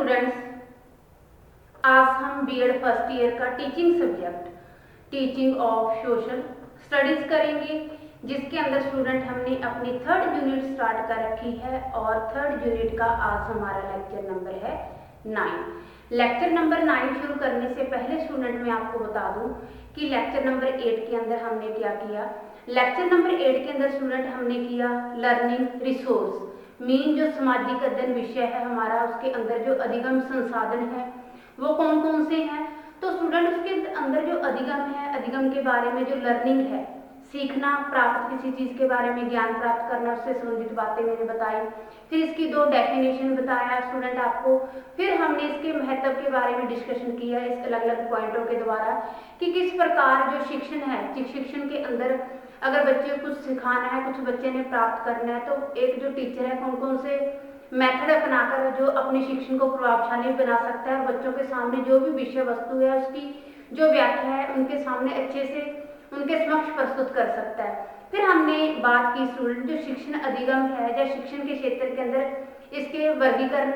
Students, आज हम BEd first year का teaching subject teaching of social studies करेंगे, जिसके अंदर स्टूडेंट हमने अपनी थर्ड यूनिट स्टार्ट कर रखी है और थर्ड यूनिट का आज हमारा लेक्चर नंबर है 9। लेक्चर नंबर 9 शुरू करने से पहले स्टूडेंट मैं आपको बता दूं कि लेक्चर नंबर 8 के अंदर हमने क्या किया। लेक्चर नंबर 8 के अंदर स्टूडेंट हमने किया लर्निंग रिसोर्स मीन, जो सामाजिक अध्ययन विषय है हमारा, उसके अंदर जो अधिगम संसाधन है वो कौन कौन से हैं। तो स्टूडेंट उसके अंदर जो अधिगम है, अधिगम के बारे में जो लर्निंग है, सीखना, प्राप्त किसी चीज के बारे में ज्ञान प्राप्त करना, उससे संबंधित बातें मैंने बताई। फिर इसकी 2 डेफिनेशन बताया स्टूडेंट आपको। फिर हमने इसके महत्व के बारे में डिस्कशन किया इस अलग अलग पॉइंटों के द्वारा कि किस प्रकार जो शिक्षण है, शिक्षण के अंदर अगर बच्चे को कुछ सिखाना है, कुछ बच्चे ने प्राप्त करना है, तो एक जो टीचर है कौन कौन से मेथड अपनाकर जो अपने शिक्षण को प्रभावशाली बना सकता है और बच्चों के सामने जो भी विषय वस्तु है उसकी जो व्याख्या है उनके सामने अच्छे से उनके समक्ष प्रस्तुत कर सकता है। फिर हमने बात की स्टूडेंट जो शिक्षण अधिगम है या शिक्षण के क्षेत्र के अंदर इसके वर्गीकरण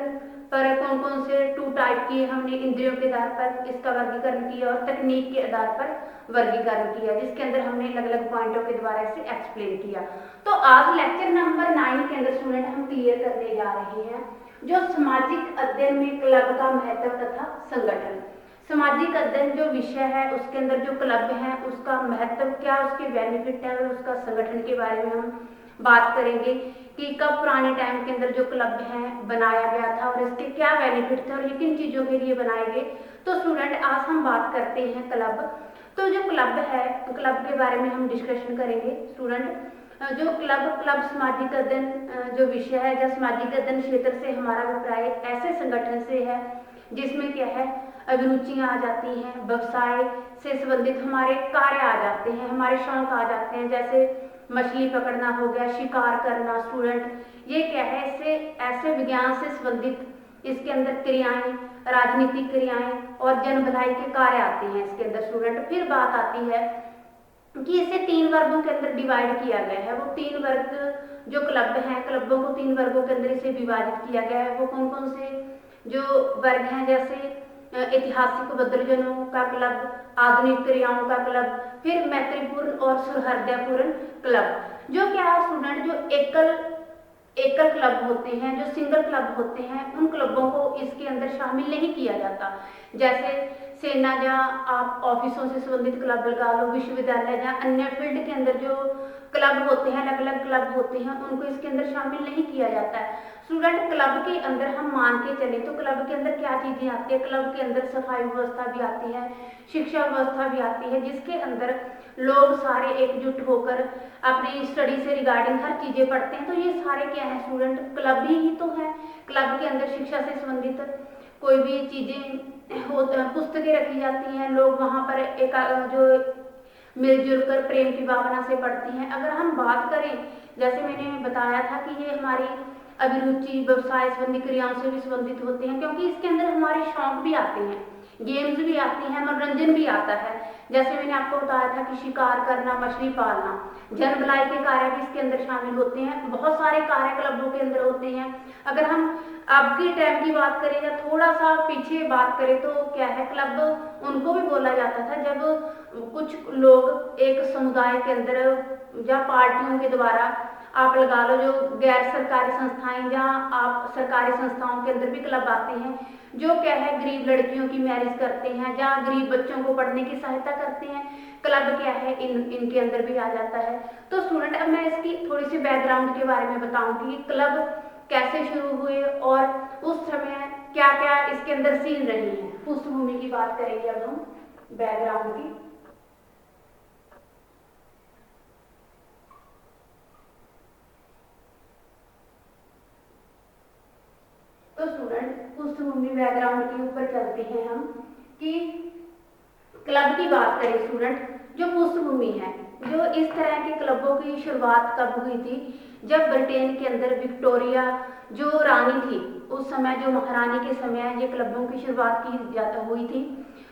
पर कौन कौन से 2 टाइप की हमने इंद्रियों के आधार पर इसका वर्गीकरण किया और तकनीक के आधार पर वर्गीकरण किया, जिसके अंदर हमने अलग अलग पॉइंटों के द्वारा इसे एक्सप्लेन किया। तो आज लेक्चर नंबर 9 के अंदर स्टूडेंट हम क्लियर करने जा रहे हैं जो सामाजिक अध्ययन में क्लब का महत्व तथा संगठन। सामाजिक अध्ययन जो विषय है उसके अंदर जो क्लब है उसका महत्व क्या, उसके बेनिफिट है और उसका संगठन के बारे में हम बात करेंगे कि कब पुराने टाइम के अंदर जो क्लब है बनाया गया था और इसके क्या बेनिफिट थे और ये किन चीजों के लिए बनाए गए। तो स्टूडेंट आज हम बात करते हैं क्लब। तो जो क्लब है, क्लब के बारे में हम डिस्कशन करेंगे स्टूडेंट। जो क्लब सामाजिक अध्ययन जो विषय है, जो सामाजिक अध्ययन क्षेत्र से हमारा अभिप्राय ऐसे संगठन से है जिसमें क्या है अभिरुचियां आ जाती हैं, व्यवसाय से संबंधित हमारे कार्य आ जाते हैं, हमारे शौक आ जाते हैं, जैसे मछली पकड़ना हो गया, शिकार करना। स्टूडेंट ये क्या है, इससे ऐसे विज्ञान से संबंधित इसके अंदर क्रियाएं, राजनीतिक क्रियाएं और जन भलाई के कार्य आते हैं इसके अंदर स्टूडेंट। फिर बात आती है कि इसे 3 वर्गों के अंदर डिवाइड किया गया है। वो 3 वर्ग जो क्लब हैं, क्लबों को 3 वर्गों के अंदर इसे विभाजित किया गया है। वो कौन कौन से जो वर्ग हैं, जैसे ऐतिहासिक बदलजनों का क्लब, आधुनिक क्रियाओं का क्लब, फिर मैत्रीपूर्ण और सौहार्दपूर्ण क्लब। जो क्या है स्टूडेंट, जो एकल क्लब होते हैं, जो सिंगल क्लब होते हैं, उन क्लबों को इसके अंदर शामिल नहीं किया जाता। जैसे सेना, जहाँ आप ऑफिसों से संबंधित क्लब लगा लो, विश्वविद्यालय जहाँ अन्य फील्ड के अंदर जो क्लब होते हैं, अलग अलग क्लब होते हैं, उनको इसके अंदर शामिल नहीं किया जाता है। स्टूडेंट क्लब के अंदर हम मान के चले तो क्लब के अंदर क्या चीजें आती है, क्लब के अंदर सफाई व्यवस्था भी आती है, शिक्षा व्यवस्था भी आती है, जिसके अंदर लोग सारे एकजुट होकर अपनी स्टडी से रिगार्डिंग हर चीजें पढ़ते हैं। तो ये सारे क्या है स्टूडेंट, क्लब ही तो है। क्लब के अंदर शिक्षा से संबंधित कोई भी चीजें पुस्तकें रखी जाती हैं, लोग वहां पर एक जो मिलजुल कर प्रेम की भावना से पढ़ती हैं। अगर हम बात करें, जैसे मैंने बताया था कि ये हमारी अभिरुचि, व्यवसाय संबंधी क्रियाओं से भी संबंधित होते हैं, क्योंकि इसके अंदर हमारे शौक भी आते हैं, गेम्स भी आती हैं, मनोरंजन भी आता है। जैसे मैंने आपको बताया था कि शिकार करना, मछली पालना, जन भलाई के कार्य भी इसके अंदर शामिल होते हैं। बहुत सारे कार्य क्लबों के अंदर होते हैं। अगर हम अब के टाइम की बात करें या थोड़ा सा पीछे बात करें तो क्या है, क्लब उनको भी बोला जाता था जब कुछ लोग एक समुदाय के अंदर या पार्टियों के द्वारा, आप लगा लो जो गैर सरकारी संस्थाएं, जहाँ आप सरकारी संस्थाओं के अंदर भी क्लब आते हैं, जो क्या है गरीब लड़कियों की मैरिज करते हैं, जहाँ गरीब बच्चों को पढ़ने की सहायता करते हैं, क्लब क्या है इनके अंदर भी आ जाता है। तो स्टूडेंट अब मैं इसकी थोड़ी सी बैकग्राउंड के बारे में बताऊंगी कि क्लब कैसे शुरू हुए और उस समय क्या क्या इसके अंदर सीन रही है। पृष्ठभूमि की बात करेंगे अब हम, बैकग्राउंड की। तो स्टूडेंट पृष्ठभूमि बैकग्राउंड के ऊपर चलते हैं हम कि क्लब की बात करें स्टूडेंट, जो पृष्ठभूमि है, जो इस तरह के क्लबों की शुरुआत कब हुई थी, जब ब्रिटेन के अंदर विक्टोरिया जो रानी थी उस समय, जो महारानी के समय ये क्लबों की शुरुआत की हुई थी।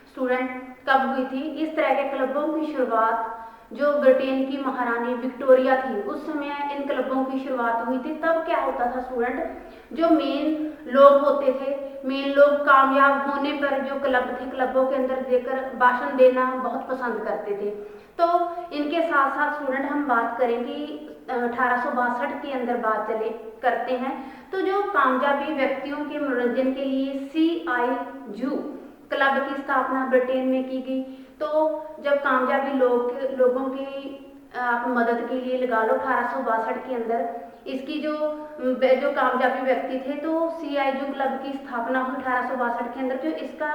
स्टूडेंट कब हुई थी, इस तरह के क्लबों की शुरुआत जो ब्रिटेन की महारानी विक्टोरिया थी, उस समय इन क्लबों की शुरुआत हुई थी। तब क्या होता था स्टूडेंट, जो मेन लोग होते थे, मेन लोग कामयाब होने पर जो क्लब थे, क्लबों के अंदर देकर भाषण देना बहुत पसंद करते थे। तो इनके साथ साथ स्टूडेंट हम बात करेंगे 1862 के अंदर बात चले करते हैं। तो जो कामयाबी व्यक्तियों के मनोरंजन के लिए CIU क्लब की स्थापना ब्रिटेन में की गई। तो जब कामयाबी लोगों की आप मदद के लिए लगा लो 1862 के अंदर इसकी जो कामयाबी व्यक्ति थे, तो CIU क्लब की स्थापना हुई 1862 के अंदर। जो इसका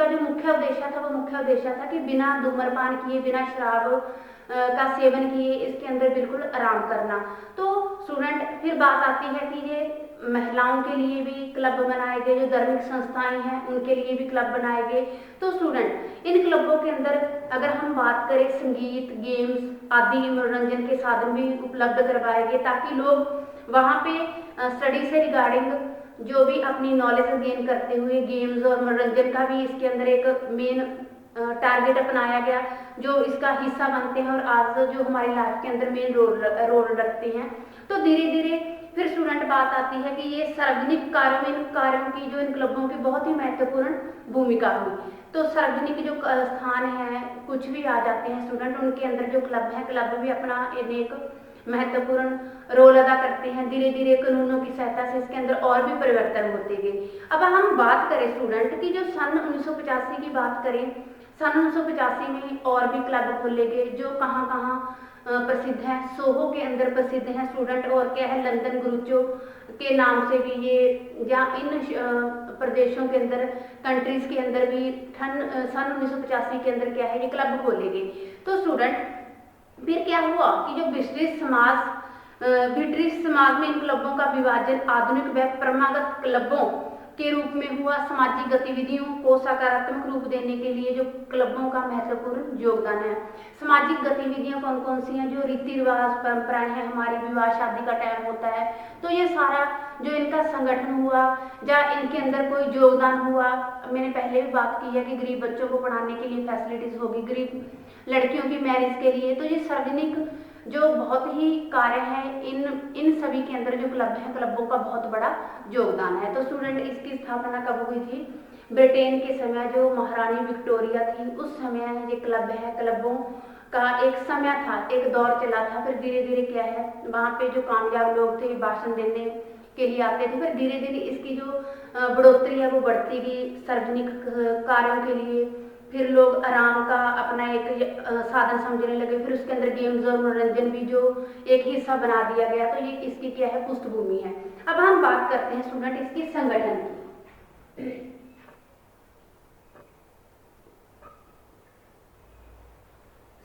जो मुख्य उद्देश्य था, वो मुख्य उद्देश्य था कि बिना धूम्रपान किए, बिना शराब का सेवन किए इसके अंदर बिल्कुल आराम करना। तो स्टूडेंट फिर बात आती है कि ये महिलाओं के लिए भी क्लब बनाए गए, जो धार्मिक संस्थाएं हैं उनके लिए भी क्लब बनाए गए। तो स्टूडेंट इन क्लबों के अंदर अगर हम बात करें, संगीत, गेम्स आदि मनोरंजन के साधन भी उपलब्ध करवाए गए, ताकि लोग वहाँ पे स्टडी से रिगार्डिंग जो भी अपनी नॉलेज गेन करते हुए गेम्स और मनोरंजन का भी इसके अंदर एक मेन टारगेट अपनाया गया, जो इसका हिस्सा बनते हैं और आज जो हमारी लाइफ के अंदर मेन रोल रखते हैं। तो धीरे धीरे फिर स्टूडेंट बात आती है कि ये सार्वजनिक कार्यों की जो इन क्लबों की बहुत ही महत्वपूर्ण भूमिका हुई। तो सार्वजनिक जो स्थान है, कुछ भी आ जाते हैं स्टूडेंट, उनके अंदर जो क्लब है, क्लब भी अपना एक महत्वपूर्ण रोल अदा करते हैं। धीरे धीरे कानूनों की सहायता से इसके अंदर और भी परिवर्तन होते गए। अब हम बात करें स्टूडेंट की जो सन 1985 की बात करें, सन 1985 में और भी क्लब खोले गए, जो कहाँ कहाँ प्रसिद्ध है। सोहो के अंदर प्रसिद्ध है स्टूडेंट, और क्या है, लंदन ग्रूचो के नाम से भी ये, या इन प्रदेशों के अंदर, कंट्रीज के अंदर भी सन 1985 के अंदर क्या है, ये क्लब खोले गए। तो स्टूडेंट फिर क्या हुआ कि जो ब्रिटिश समाज में इन क्लबों का विभाजन आधुनिक व परंपरागत क्लबों के रूप में हुआ। सामाजिक गतिविधियों को सकारात्मक रूप देने के लिए जो क्लबों का महत्वपूर्ण योगदान है। सामाजिक गतिविधियां कौन कौन सी हैं, जो रीति रिवाज परंपराएं हैं, हमारी विवाह शादी का टाइम होता है, तो ये सारा जो इनका संगठन हुआ या इनके अंदर कोई योगदान हुआ। मैंने पहले भी बात की है कि गरीब बच्चों को पढ़ाने के लिए फैसिलिटीज होगी, गरीब लड़कियों की मैरिज के लिए। तो ये सार्वजनिक जो बहुत ही कार्य है, इन सभी के अंदर जो क्लब है, क्लबों का बहुत बड़ा योगदान है। तो स्टूडेंट इसकी स्थापना कब हुई थी? ब्रिटेन के समय जो महारानी विक्टोरिया थी, उस समय ये क्लब है, क्लबों का एक समय था, एक दौर चला था। फिर धीरे धीरे क्या है, वहाँ पे जो कामयाब लोग थे भाषण देने के लिए आते थे। फिर धीरे धीरे इसकी जो बढ़ोतरी है वो बढ़ती गई सार्वजनिक कार्यों के लिए। फिर लोग आराम का अपना एक साधन समझने लगे। फिर उसके अंदर गेम्स और मनोरंजन भी जो एक हिस्सा बना दिया गया। तो ये इसकी क्या है, पृष्ठभूमि है। अब हम बात करते हैं स्टूडेंट इसकी संगठन की।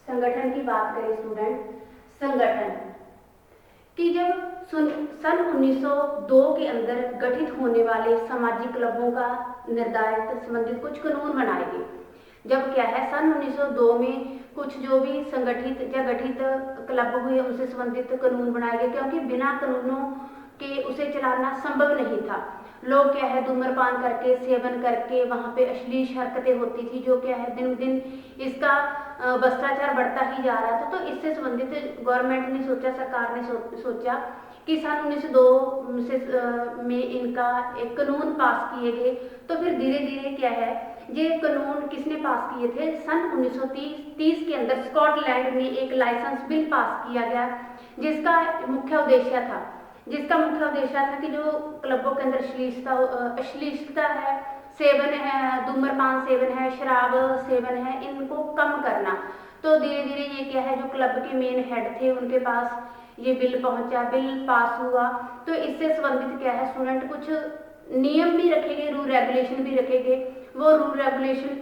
संगठन की बात करें स्टूडेंट, संगठन कि जब सन 1902 के अंदर गठित होने वाले सामाजिक क्लबों का निर्धारित संबंधित कुछ कानून बनाए गए। जब क्या है, सन 1902 में कुछ जो भी संगठित या गठित क्लब हुए उनसे संबंधित कानून बनाए गए, क्योंकि बिना कानूनों के उसे चलाना संभव नहीं था। लोग क्या है, धूम्रपान करके, सेवन करके वहाँ पे अश्लील हरकतें होती थी, जो क्या है दिन दिन इसका भ्रष्टाचार बढ़ता ही जा रहा था। तो इससे संबंधित गवर्नमेंट ने सोचा, सरकार ने सोचा कि सन 1902 में इनका एक कानून पास किए गए। तो फिर धीरे धीरे क्या है, ये कानून किसने पास किए थे? सन 1930 के अंदर स्कॉटलैंड में एक लाइसेंस बिल पास किया गया, जिसका मुख्य उद्देश्य था कि जो क्लबों के अंदर अश्लीलता है, सेवन है, धूम्रपान सेवन है, शराब सेवन है, इनको कम करना। तो धीरे धीरे ये क्या है, जो क्लब के मेन हेड थे उनके पास ये बिल पहुंचा, बिल पास हुआ। तो इससे संबंधित क्या है स्टूडेंट, कुछ नियम भी रखे गए, रूल रेगुलेशन भी रखे गए। वो रूल रेगुलेशन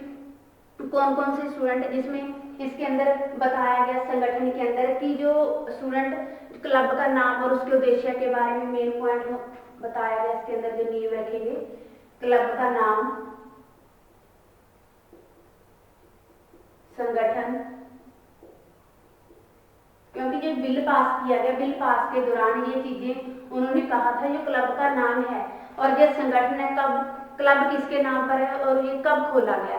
कौन कौन से स्टूडेंट, जिसमें इसके अंदर बताया गया संगठन के अंदर कि जो स्टूडेंट क्लब का नाम और उसके उद्देश्य के बारे में मेन पॉइंट बताया गया। इसके अंदर जो नियम रखे गए, क्लब का नाम, संगठन, क्योंकि जब बिल पास किया गया, बिल पास के दौरान ये चीजें उन्होंने कहा था, जो क्लब का नाम है और जो संगठन है, कब क्लब किसके नाम पर है और ये कब खोला गया।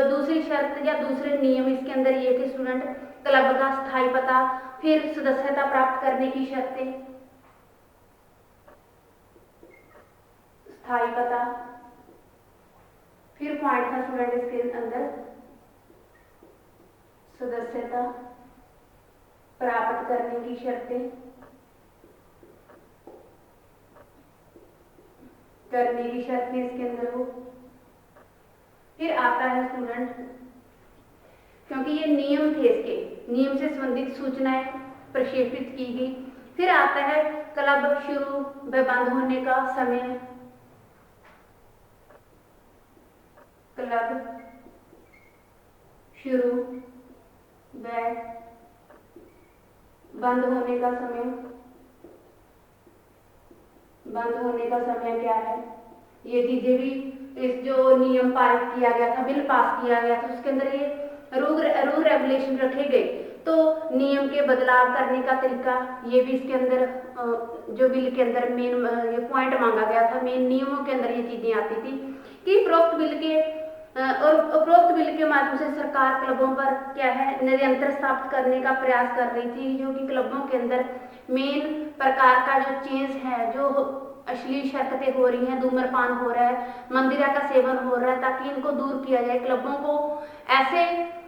दूसरी शर्त या दूसरे नियम इसके अंदर ये थे स्टूडेंट, क्लब का स्थायी पता, फिर सदस्यता प्राप्त करने की शर्तें, स्थायी पता, फिर पॉइंट था स्टूडेंट इसके अंदर सदस्यता प्राप्त करने की शर्तें, करने की शर्तें इसके अंदर हो। फिर आता है स्टूडेंट, क्योंकि ये नियम थे, इसके नियम से संबंधित सूचनाएं प्रक्षेपित की गई। फिर आता है क्लब शुरू व बंद होने का समय, क्लब शुरू व बंद होने का समय, बंद होने का समय क्या है, ये चीजें भी इस जो नियम पारित किया गया था, बिल पास किया गया था, उसके अंदर ये रूल रेगुलेशन रखे गए। तो नियम के बदलाव करने का तरीका, ये भी इसके अंदर जो बिल के अंदर मेन ये पॉइंट मांगा गया था, मेन नियमों के अंदर ये चीजें आती थी कि उपरोक्त बिल के और उपरोक्त बिल के माध्यम से सरकार क्लबों पर क्या है नियंत्रण स्थापित करने का प्रयास कर रही थी, जो कि क्लबों के अंदर मेन प्रकार का जो चेंज है, जो अश्लील हरकतें हो रही हैं, धूम्रपान हो रहा है, मंदिरा का सेवन हो रहा है, ताकि इनको दूर किया जाए, क्लबों को ऐसे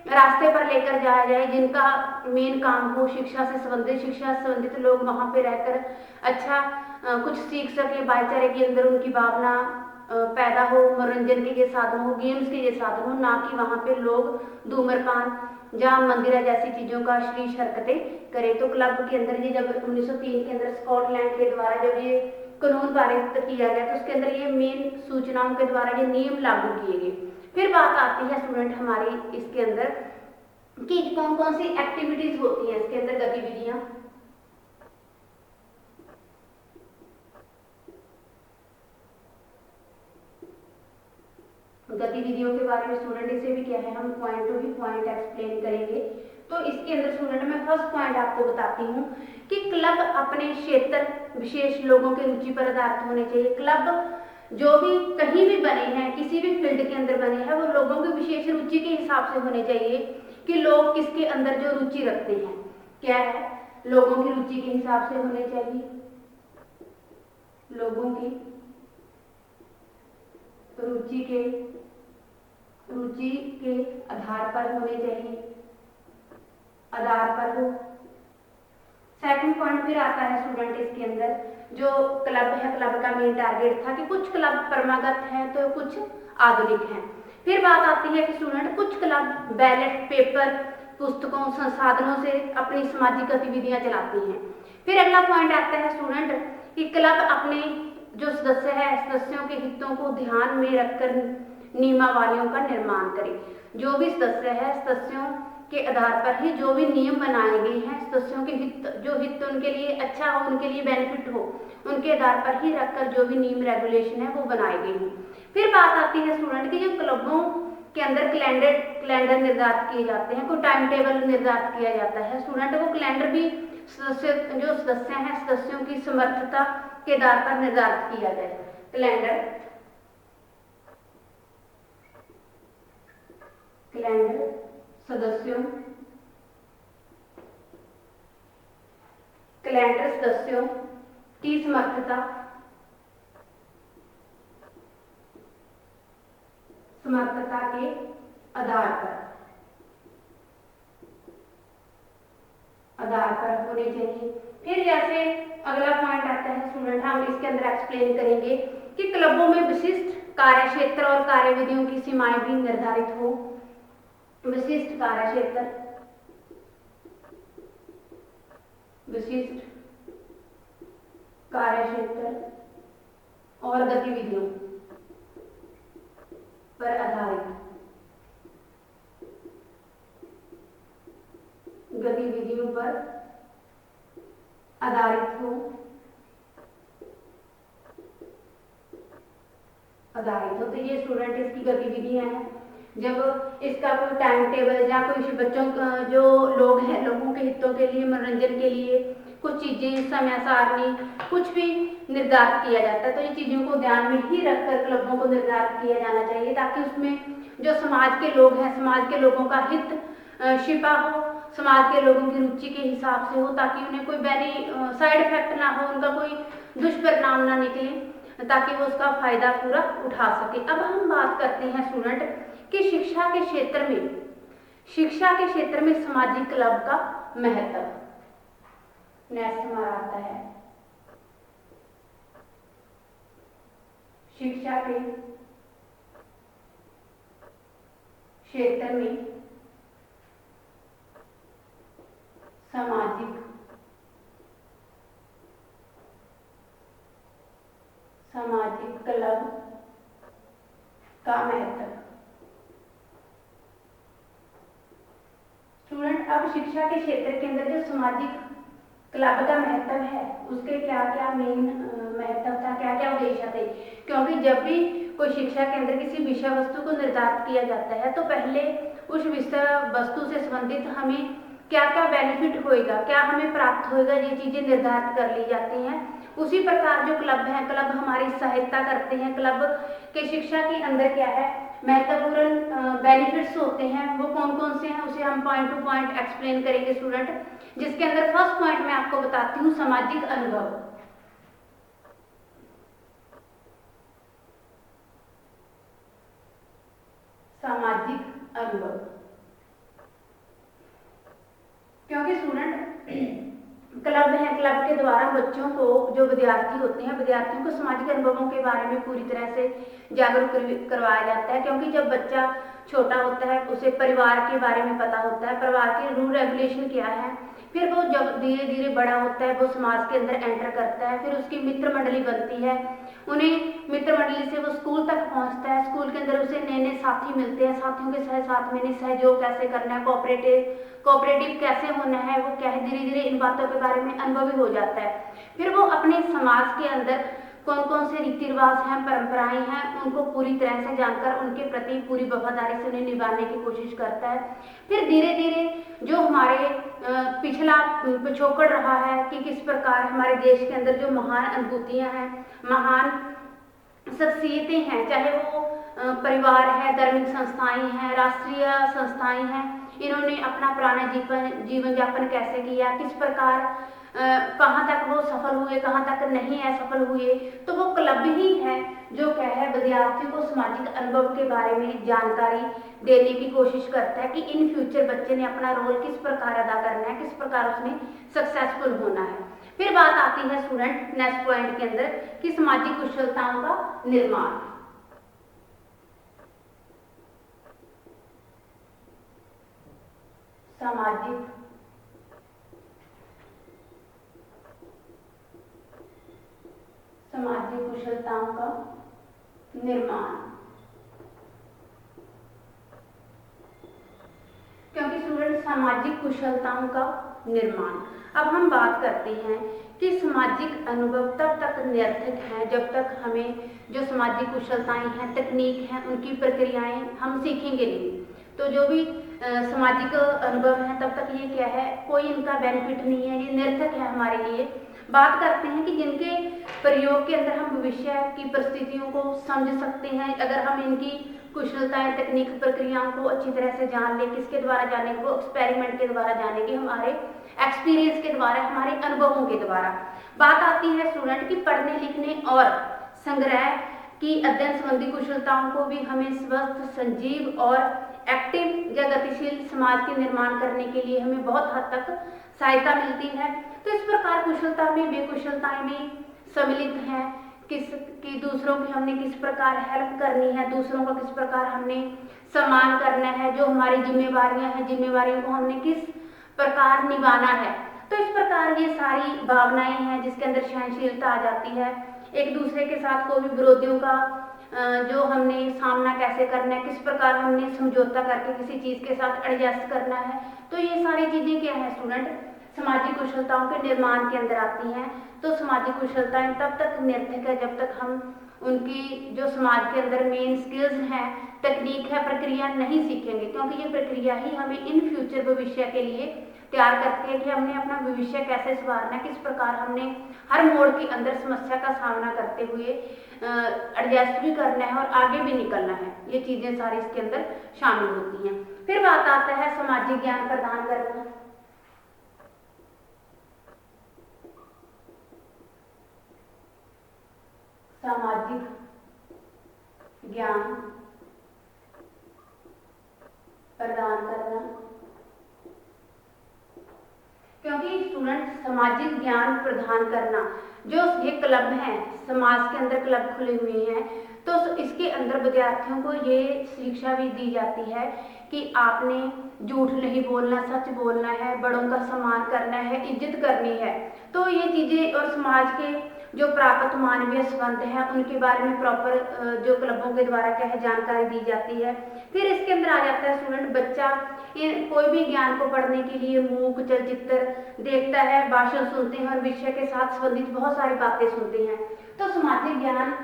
रास्ते पर लेकर जाया जाए जिनका मेन काम हो शिक्षा से संबंधित लोग वहां पे रहकर अच्छा कुछ सीख सके, भाईचारे के अंदर उनकी भावना पैदा हो, मनोरंजन के ये साधन हो, गेम्स के ये साधन हो, ना कि वहां पे लोग धूम्रपान या मंदिरा जैसी चीजों का अश्लील हरकतें करें। तो क्लब के अंदर ये जब 1903 के अंदर स्कॉटलैंड के द्वारा जब ये कानून पारित किया गया, तो उसके अंदर ये मेन सूचनाओं के द्वारा ये नियम लागू किए गए। फिर बात आती है स्टूडेंट हमारी इसके अंदर कि कौन कौन सी एक्टिविटीज होती हैं इसके अंदर, गतिविधियां। गतिविधियों के बारे में स्टूडेंट इसे भी क्या है हम पॉइंट टू भी पॉइंट एक्सप्लेन करेंगे। तो इसके अंदर स्टूडेंट मैं फर्स्ट पॉइंट आपको बताती हूँ कि क्लब अपने क्षेत्र विशेष लोगों के रुचि पर आधारित होने चाहिए। क्लब जो भी कहीं भी बने हैं, किसी भी फील्ड के अंदर बने हैं, वो लोगों की विशेष रुचि के हिसाब से होने चाहिए कि लोग किसके अंदर जो रुचि रखते हैं, क्या है लोगों की रुचि के हिसाब से होने चाहिए, लोगों की रुचि के आधार पर होने चाहिए, आधार पर हो। सेकंड पॉइंट फिर आता है स्टूडेंट इसके अंदर जो क्लब है, क्लब का मेन टारगेट था कि कुछ क्लब परंपरागत हैं तो कुछ आधुनिक हैं। फिर बात आती है कि स्टूडेंट कुछ क्लब बैलेट पेपर पुस्तकों संसाधनों से अपनी सामाजिक गतिविधियां चलाती हैं। फिर अगला पॉइंट आता है स्टूडेंट कि क्लब अपने जो सदस्य है सदस्यों के हितों को ध्यान में रखकर नियमावलियों का निर्माण करें। जो भी सदस्य है सदस्यों के आधार पर ही जो भी नियम बनाए गए हैं, सदस्यों के हित उनके लिए अच्छा हो, उनके लिए बेनिफिट हो, उनके आधार पर ही रखकर जो भी नियम रेगुलेशन है वो बनाए गए हैं। फिर बात आती है स्टूडेंट की जो क्लबों के अंदर कैलेंडर निर्धारित किए जाते हैं, कोई टाइम टेबल निर्धारित किया जाता है। स्टूडेंट वो कैलेंडर भी जो सदस्य हैं सदस्यों की समर्थता के आधार पर निर्धारित किया जाए। कैलेंडर सदस्यों की समर्थता के आधार पर होने चाहिए। फिर जैसे अगला पॉइंट आता है स्टूडेंट हम इसके अंदर एक्सप्लेन करेंगे कि क्लबों में विशिष्ट कार्य क्षेत्र और कार्यविधियों की सीमाएं भी निर्धारित हो। विशिष्ट कार्य क्षेत्र और गतिविधियों पर आधारित हो, तो ये स्टूडेंट इसकी गतिविधियां हैं। जब इसका कोई टाइम टेबल या कोई बच्चों जो लोग हैं लोगों के हितों के लिए मनोरंजन के लिए कुछ चीज़ें, समय सारणी, कुछ भी निर्धारित किया जाता है। तो ये चीज़ों को ध्यान में ही रखकर क्लबों को निर्धारित किया जाना चाहिए, ताकि उसमें जो समाज के लोग हैं, समाज के लोगों का हित छिपा हो, समाज के लोगों की रुचि के हिसाब से हो, ताकि उन्हें कोई साइड इफेक्ट ना हो, उनका कोई दुष्परिणाम ना निकले, ताकि वो उसका फायदा पूरा उठा सके। अब हम बात करते हैं स्टूडेंट कि शिक्षा के क्षेत्र में सामाजिक क्लब का महत्व। नेक्स्ट हमारा आता है शिक्षा के क्षेत्र में सामाजिक क्लब का महत्व। स्टूडेंट, अब शिक्षा के क्षेत्र के अंदर जो सामाजिक क्लब का महत्व है, उसके क्या क्या मेन महत्व था, क्या क्या उद्देश्य थे। क्योंकि जब भी कोई शिक्षा के अंदर किसी विषय वस्तु को निर्धारित किया जाता है, तो पहले उस विषय वस्तु से संबंधित हमें क्या क्या बेनिफिट होएगा, क्या हमें प्राप्त होएगा, ये चीजें निर्धारित कर ली जाती हैं। उसी प्रकार जो क्लब है, क्लब हमारी सहायता करते हैं। क्लब के शिक्षा के अंदर क्या है, महत्वपूर्ण बेनिफिट्स होते हैं, वो कौन कौन से हैं, उसे हम पॉइंट टू पॉइंट एक्सप्लेन करेंगे स्टूडेंट। जिसके अंदर फर्स्ट पॉइंट मैं आपको बताती हूँ, सामाजिक अनुभव। सामाजिक अनुभव, क्योंकि स्टूडेंट क्लब है, क्लब के द्वारा बच्चों को, जो विद्यार्थी होते हैं, विद्यार्थियों को सामाजिक अनुभवों के बारे में पूरी तरह से जागरूक करवाया जाता है। क्योंकि जब बच्चा छोटा होता है, उसे परिवार के बारे में पता होता है, परिवार के रूल रेगुलेशन क्या है, फिर वो जब धीरे धीरे बड़ा होता है, वो समाज के अंदर एंटर करता है, फिर उसकी मित्र मंडली बनती है, उन्हें मित्र मंडली से वो स्कूल तक पहुंचता है, स्कूल के अंदर उसे नए नए साथी मिलते हैं, साथियों के साथ में सहयोग कैसे करना है, कोऑपरेटिव कैसे होना है, वो क्या है, धीरे धीरे इन बातों के बारे में अनुभवी हो जाता है। फिर वो अपने समाज के अंदर कौन कौन से रीति रिवाज हैं, परंपराएं हैं, उनको पूरी तरह से जानकर उनके प्रति पूरी वफादारी से उन्हें निभाने की कोशिश करता है। फिर धीरे धीरे जो हमारे पिछला पिछोकड़ रहा है कि किस प्रकार हमारे देश के अंदर जो महान अनुभूतियां हैं, महान शख्सियतें हैं, चाहे वो परिवार है, धार्मिक संस्थाएं हैं, राष्ट्रीय संस्थाएं हैं, इन्होंने अपना पुराना जीवन यापन कैसे किया, किस प्रकार कहाँ तक वो सफल हुए, कहाँ तक नहीं असफल हुए। तो वो क्लब ही है जो क्या है, विद्यार्थियों को सामाजिक अनुभव के बारे में जानकारी देने की कोशिश करता है कि इन फ्यूचर बच्चे ने अपना रोल किस प्रकार अदा करना है, किस प्रकार उसने सक्सेसफुल होना है। फिर बात आती है स्टूडेंट नेक्स्ट पॉइंट के अंदर कि सामाजिक कुशलताओं का निर्माण। सामाजिक कुशलताओं का निर्माण, क्योंकि स्टूडेंट सामाजिक कुशलताओं का निर्माण, अब हम बात करते हैं कि सामाजिक अनुभव तब तक निरर्थक हैं जब तक हमें जो सामाजिक कुशलताएं हैं, तकनीक हैं, उनकी प्रक्रियाएं हम सीखेंगे नहीं। तो जो भी सामाजिक अनुभव है, तब तक ये क्या है, कोई इनका बेनिफिट नहीं है, ये निरर्थक है हमारे लिए। बात करते हैं कि जिनके प्रयोग के अंदर हम भविष्य की परिस्थितियों को समझ सकते हैं, अगर हम इनकी कुशलताएं, तकनीक, प्रक्रियाओं को अच्छी तरह से जान ले, किसके द्वारा जाने, वो एक्सपेरिमेंट के द्वारा जानेंगे, हमारे एक्सपीरियंस के द्वारा, हमारे अनुभवों के द्वारा। बात आती है स्टूडेंट की पढ़ने लिखने और संग्रह की अध्ययन संबंधी कुशलताओं को भी हमें स्वस्थ, संजीव और एक्टिव या गतिशील समाज के निर्माण करने के लिए हमें बहुत हद तक सहायता मिलती है। तो इस प्रकार कुशलता में बेकुशलताएं भी सम्मिलित हैं, कि दूसरों की हमने किस प्रकार हेल्प करनी है, दूसरों का किस प्रकार हमने सम्मान करना है, जो हमारी जिम्मेवारियां हैं, जिम्मेवारियों को हमने किस प्रकार निभाना है। तो इस प्रकार ये सारी भावनाएं हैं जिसके अंदर सहनशीलता आ जाती है, एक दूसरे के साथ कोई भी विरोधियों का जो हमने सामना कैसे करना है, किस प्रकार हमने समझौता करके किसी चीज के साथ एडजस्ट करना है। तो ये सारी चीजें क्या है स्टूडेंट, सामाजिक कुशलताओं के निर्माण के अंदर आती हैं। तो सामाजिक कुशलताएं तब तक निरर्थक है जब तक हम उनकी जो समाज के अंदर मेन स्किल्स हैं, तकनीक है, प्रक्रिया नहीं सीखेंगे, क्योंकि ये प्रक्रिया ही हमें इन फ्यूचर भविष्य के लिए तैयार करती है कि हमने अपना भविष्य कैसे संवारना है, किस प्रकार हमने हर मोड़ के अंदर समस्या का सामना करते हुए एडजस्ट भी करना है और आगे भी निकलना है। ये चीजें सारी इसके अंदर शामिल होती हैं। फिर बात आता है सामाजिक ज्ञान प्रदान करना। सामाजिक ज्ञान प्रदान करना, क्योंकि स्टूडेंट सामाजिक ज्ञान प्रदान करना, जो ये क्लब हैं, समाज के अंदर क्लब खुले हुए हैं, तो इसके अंदर विद्यार्थियों को ये शिक्षा भी दी जाती है कि आपने झूठ नहीं बोलना, सच बोलना है, बड़ों का सम्मान करना है, इज्जत करनी है। तो ये चीजें और समाज के जो प्राप्त मानवीय संबंध हैं उनके बारे में प्रॉपर जो क्लबों के द्वारा क्या है जानकारी दी जाती है। फिर इसके अंदर आ जाता है स्टूडेंट, बच्चा कोई भी ज्ञान को पढ़ने के लिए मूक चलचित्र देखता है, भाषण सुनते हैं और विषय के साथ संबंधित बहुत सारी बातें सुनते हैं। तो सामाजिक ज्ञान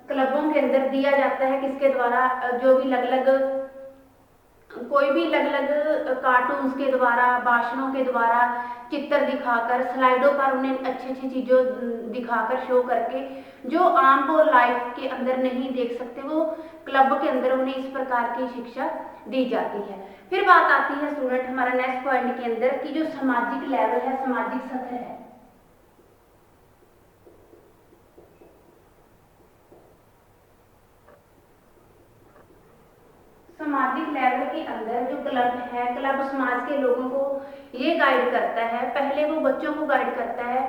क्लबों के अंदर दिया जाता है, किसके द्वारा, जो भी अलग अलग कोई भी अलग अलग कार्टून्स के द्वारा, भाषणों के द्वारा, चित्र दिखाकर, स्लाइडों पर उन्हें अच्छी अच्छी चीजों दिखाकर, शो करके, जो आम वो लाइफ के अंदर नहीं देख सकते, वो क्लब के अंदर उन्हें इस प्रकार की शिक्षा दी जाती है। फिर बात आती है स्टूडेंट हमारा नेक्स्ट पॉइंट के अंदर कि जो सामाजिक लेवल है, सामाजिक सतह है, सामाजिक लेवल के अंदर जो क्लब है, क्लब समाज के लोगों को ये गाइड करता है, पहले वो बच्चों को गाइड करता है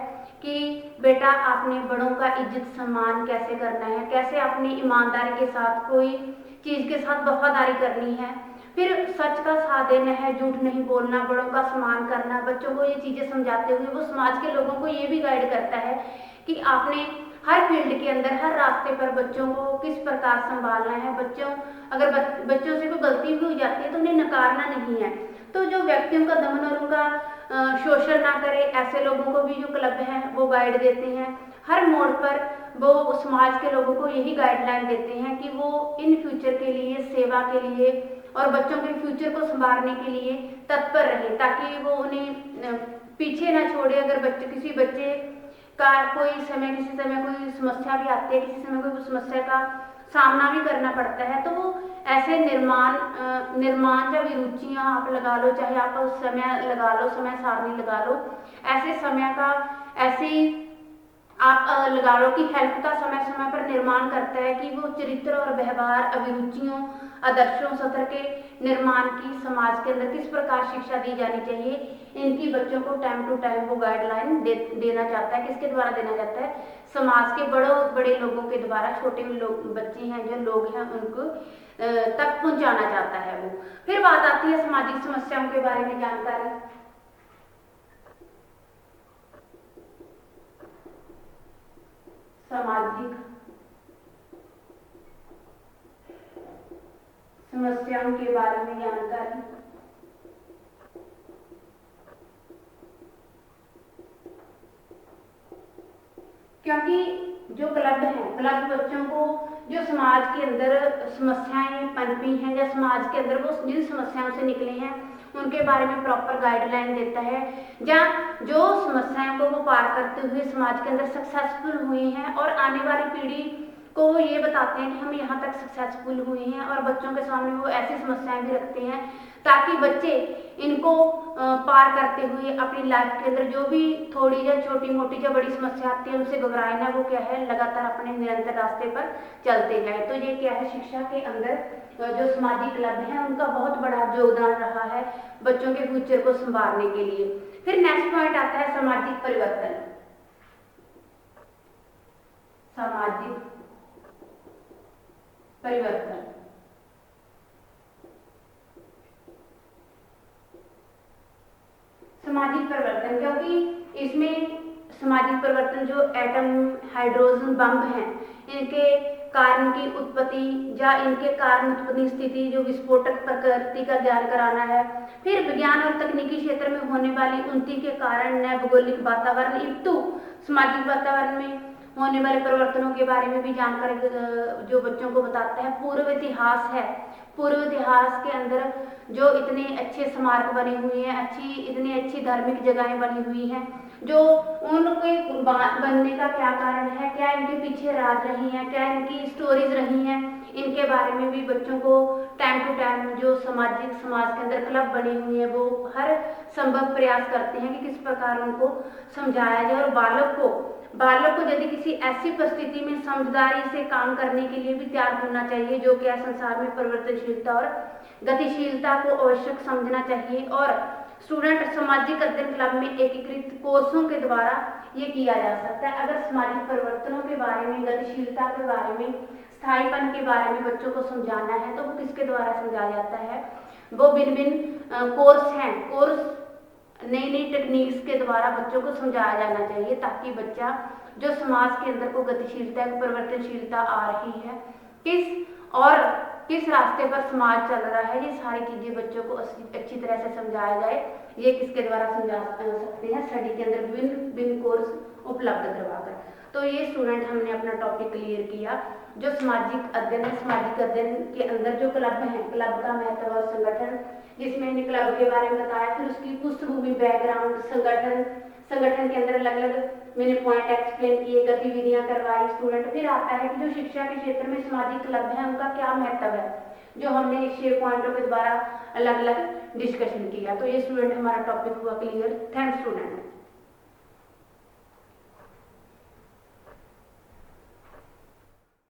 कि बेटा आपने बड़ों का इज्जत सम्मान कैसे करना है, कैसे अपनी ईमानदारी के साथ कोई चीज के साथ वफादारी करनी है, फिर सच का साथ देना है, झूठ नहीं बोलना, बड़ों का सम्मान करना। बच्चों को ये चीजें समझाते हुए वो समाज के लोगों को ये भी गाइड करता है कि आपने हर फील्ड के अंदर, हर रास्ते पर बच्चों को किस प्रकार संभालना है। बच्चों अगर बच्चों से कोई गलती भी हो जाती है तो उन्हें नकारना नहीं है। तो जो व्यक्तियों का दमन और उनका शोषण ना करे, ऐसे लोगों को भी जो क्लब है वो गाइड देते हैं। हर मोड़ पर वो समाज के लोगों को यही गाइडलाइन देते हैं कि वो इन फ्यूचर के लिए, सेवा के लिए और बच्चों के फ्यूचर को संवारने के लिए तत्पर रहे, ताकि वो उन्हें पीछे ना छोड़े। अगर किसी बच्चे का किसी समय कोई समस्या भी आती है, किसी समय कोई समस्या का सामना भी करना पड़ता है, तो वो ऐसे निर्माण या विरुचियां आप लगा लो, चाहे आप समय लगा लो, समय सारणी लगा लो, ऐसे समय का ऐसी आप लगा लो कि हेल्प का समय समय पर निर्माण करता है कि वो चरित्र और व्यवहार, अभिरुचियों, आदर्शों, सत्र के निर्माण की समाज के अंदर किस प्रकार शिक्षा दी जानी चाहिए, इनकी बच्चों को टाइम टू टाइम वो गाइडलाइन देना चाहता है। किसके द्वारा देना चाहता है? समाज के बड़े लोगों के द्वारा। छोटे लोग, बच्चे हैं, जो लोग हैं, उनको तक पहुंचाना चाहता है वो। फिर बात आती है सामाजिक समस्याओं के बारे में जानकारी। सामाजिक समस्याओं के बारे में जानकारी। क्योंकि जो क्लब है, क्लब बच्चों को जो समाज के अंदर समस्याएं पनपी हैं या समाज के अंदर वो जिन समस्याओं से निकले हैं उनके बारे में प्रॉपर गाइडलाइन देता है, जहाँ जो समस्याओं को वो पार करते हुए समाज के अंदर सक्सेसफुल हुए हैं और आने वाली पीढ़ी को वो ये बताते हैं कि हम यहाँ तक सक्सेसफुल हुए हैं, और बच्चों के सामने वो ऐसी समस्याएं भी रखते हैं ताकि बच्चे इनको पार करते हुए अपनी लाइफ के अंदर जो भी थोड़ी या छोटी मोटी या बड़ी समस्या आती है उनसे घबराए ना, वो क्या है, लगातार अपने निरंतर रास्ते पर चलते जाए। तो ये क्या है, शिक्षा के अंदर जो सामाजिक क्लब है उनका बहुत बड़ा योगदान रहा है बच्चों के फ्यूचर को संवारने के लिए। फिर नेक्स्ट पॉइंट आता है सामाजिक परिवर्तन। सामाजिक परिवर्तन, सामाजिक परिवर्तन, क्योंकि इसमें सामाजिक परिवर्तन जो एटम, हाइड्रोजन बम हैं, इनके कारण की उत्पत्ति या इनके कारण उत्पत्ति स्थिति, जो विस्फोटक प्रकृति का ज्ञान कराना है। फिर विज्ञान और तकनीकी क्षेत्र में होने वाली उन्नति के कारण नए भौगोलिक वातावरण इत्तु सामाजिक वातावरण में होने वाले परिवर्तनों के बारे में भी जानकारी जो बच्चों को बताता है। पूर्व इतिहास है, पूर्व इतिहास के अंदर जो इतने अच्छे स्मारक बने हुए हैं, इतनी अच्छी धार्मिक जगहें बनी हुई हैं, जो उनके बनने का क्या कारण है, क्या इनके पीछे राज रही हैं, क्या इनकी स्टोरीज रही हैं, इनके बारे में भी बच्चों को टाइम टू टाइम जो समाज के अंदर क्लब बने हुए हैं वो हर संभव प्रयास करते हैं कि किस प्रकार उनको समझाया जाए। और बालक को यदि किसी ऐसी परिस्थिति में समझदारी से काम करने के लिए भी तैयार होना चाहिए, जो कि संसार में परिवर्तनशीलता और गतिशीलता को आवश्यक समझना चाहिए। और स्टूडेंट सामाजिक अध्ययन क्लब में एकीकृत कोर्सों के द्वारा ये किया जा सकता है। अगर सामाजिक परिवर्तनों के बारे में, गतिशीलता के बारे में, स्थायीपन के बारे में बच्चों को समझाना है तो वो किसके द्वारा समझाया जाता है, वो भिन्न भिन्न कोर्स हैं, कोर्स नई नई टेक्निक्स के द्वारा बच्चों को समझाया जाना चाहिए, ताकि बच्चा जो समाज के अंदर को गतिशीलता, परिवर्तनशीलता आ रही है, किस रास्ते पर समाज चल रहा है, ये सारी चीजें बच्चों को अच्छी तरह से समझाया जाए। ये किसके द्वारा समझा सकते हैं, स्टडी के अंदर विभिन्न कोर्स उपलब्ध करवाकर। तो ये स्टूडेंट हमने अपना टॉपिक क्लियर किया। जो सामाजिक अध्ययन है, सामाजिक अध्ययन के अंदर जो क्लब है, क्लब का महत्व और संगठन, जिसमें हमने क्लब के बारे में बताया, फिर उसकी पृष्ठभूमि, बैकग्राउंड, संगठन के अंदर अलग अलग मैंने पॉइंट एक्सप्लेन किए, गतिविधियां करवाई स्टूडेंट। फिर आता है कि जो शिक्षा के क्षेत्र में सामाजिक क्लब है उनका क्या महत्व है, जो हमने 6 पॉइंटों के द्वारा अलग अलग डिस्कशन किया। तो ये स्टूडेंट हमारा टॉपिक हुआ क्लियर। Thanks student.